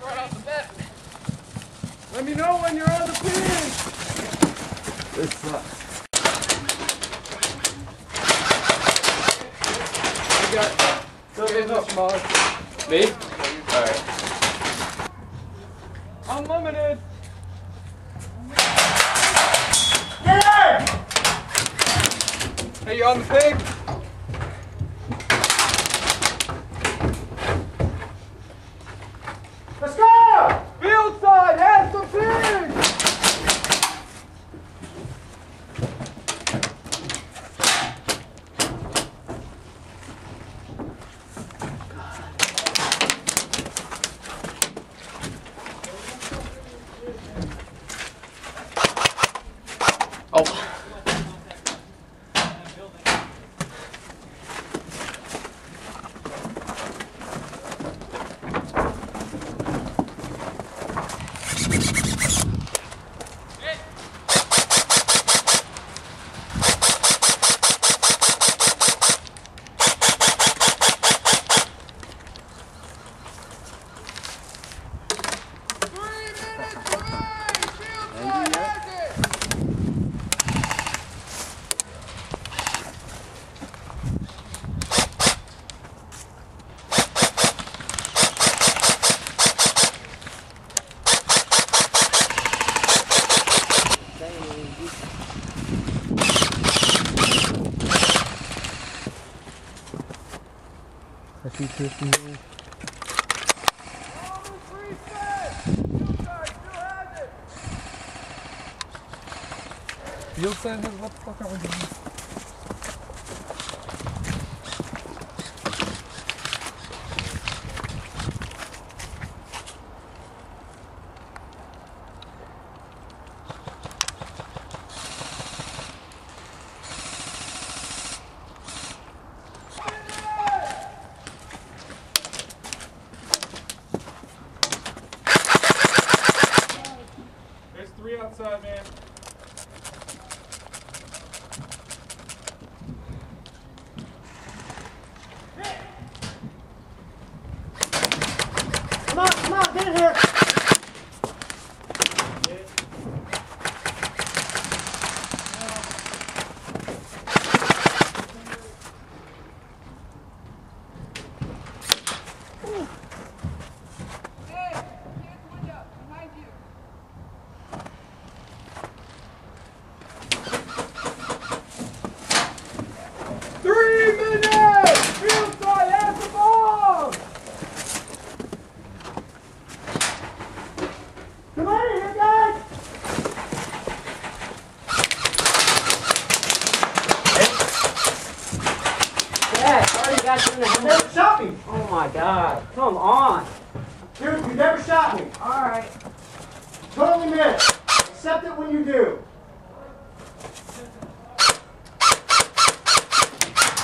Right off the bat. Let me know when you're on the pin. This sucks. You got Mr. Molly. Me? Alright. Unlimited. Get her! Hey, you on the pig? Let's go! Field side, have some pigs! Oh. I see 50 here. Field side has what the fuck are we doing? There's 3 outside, man. Come on, get in here. You never shot me. Oh my God. Come on. Dude, you never shot me. Alright. Totally missed. Accept it when you do.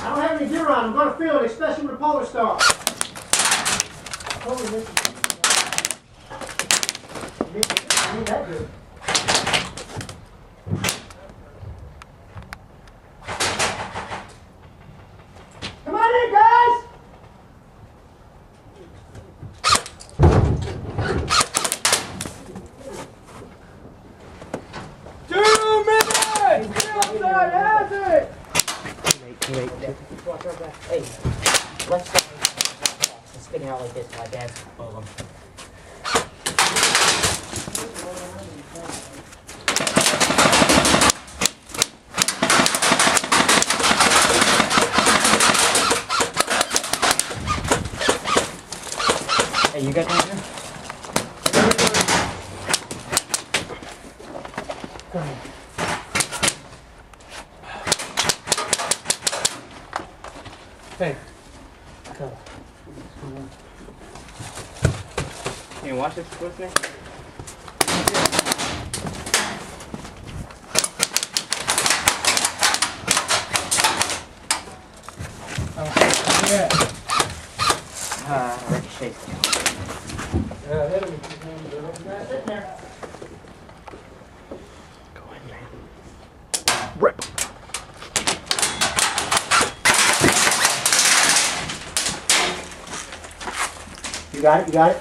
I don't have any gear on. I'm going to feel it, especially with a Polar Star. Totally missed it. I need that good. Come on in, guys! Hey, let's spin out like this. My dad's full of them. Hey, you got that here? Go ahead. Hey. Go. Can you watch this with me? Ricochet. Yeah, hit him. Sit there. Go in, man. Rip. You got it? You got it?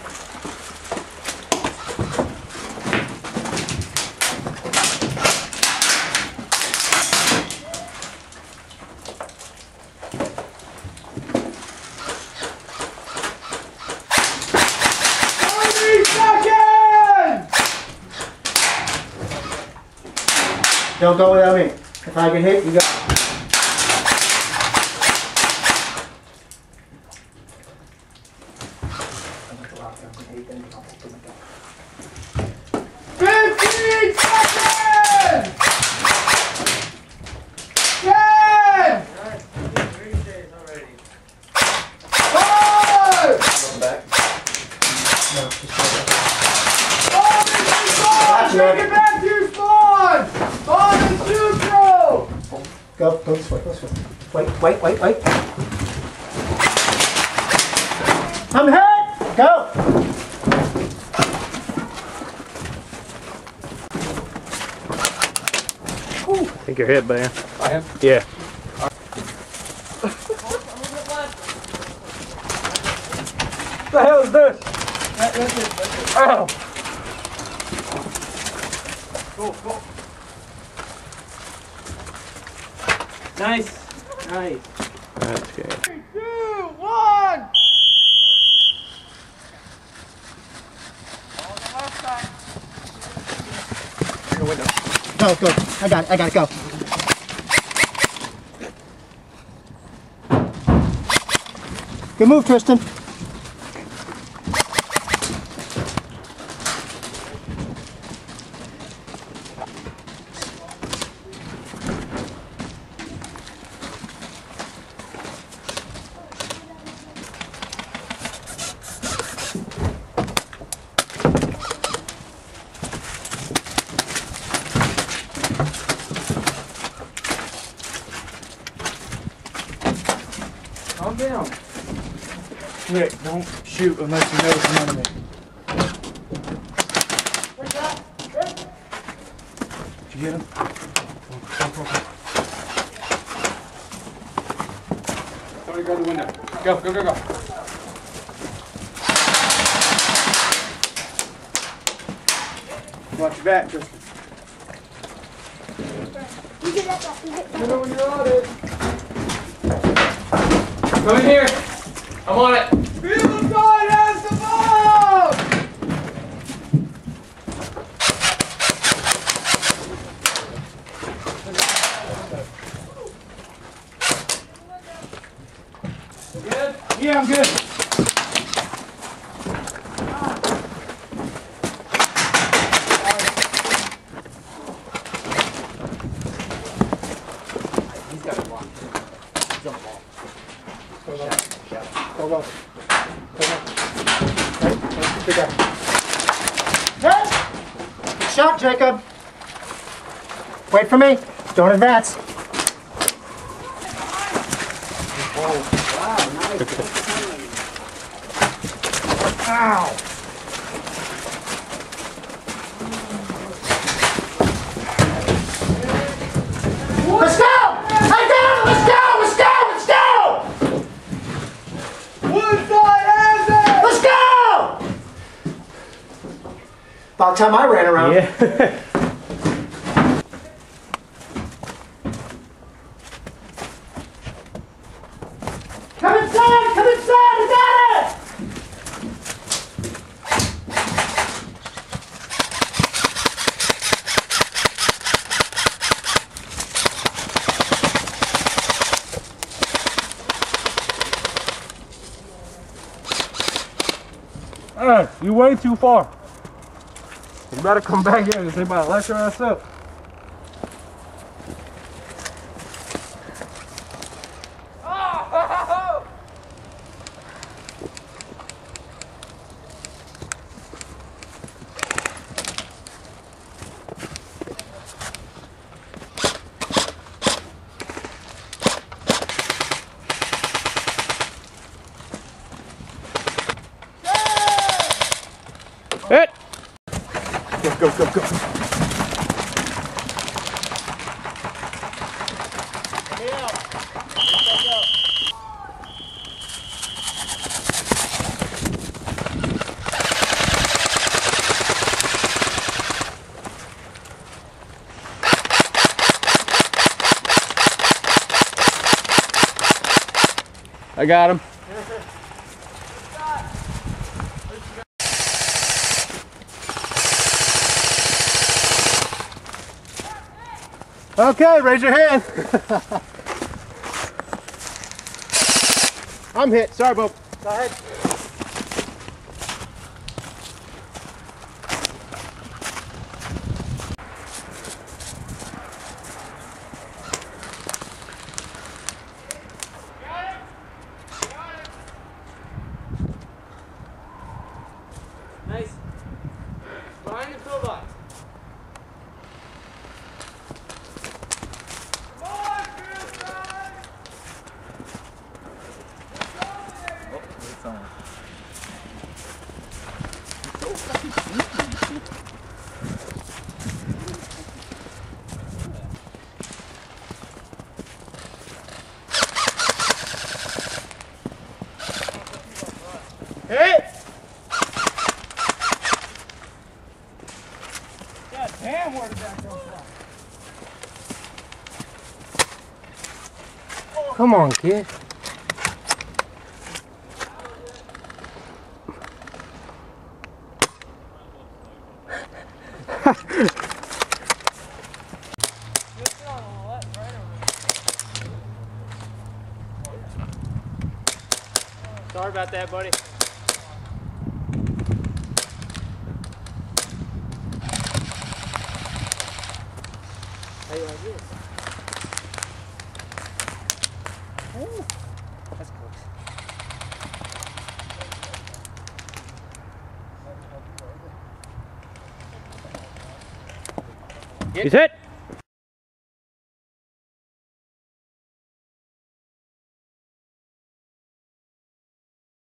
Don't go without me. If I get hit, you got it. 15 seconds! 10! 5! Take it back to your spawn! On the neutral! Go this way, this way. Wait. I'm hit! Go! I think you're hit, man. I am? Yeah. What the hell is this? Ow! Go. Nice. That's good. 3, 2, 1! On the left side. Go. I got it, go. Good move, Tristan. Calm down. Rick, don't shoot unless you know it's an enemy. Did you get him? Go. Somebody go to the window. Go. Watch your back, Tristan. You know when you're on it. Come in here. I'm on it. Field guard has the ball! Good? Yeah, I'm good. He's got a block. He's on the ball. Go. Hey! Good shot, Jacob. Wait for me. Don't advance. Ow! Let's go! I got it! Let's go! Woodside has it! Let's go! About time I ran around. Yeah. Come inside! I got it! Hey, you way too far. You better come back here because they about to let your ass up. Hit! Go. I got him. Okay, raise your hand. I'm hit. Sorry, Bo. Go ahead. Nice. Behind the pillbox. Hit! God damn, where did that come from? Come on, kid. Just on the left, right over. Sorry about that, buddy. How you like this? Ooh, that's close. He's hit.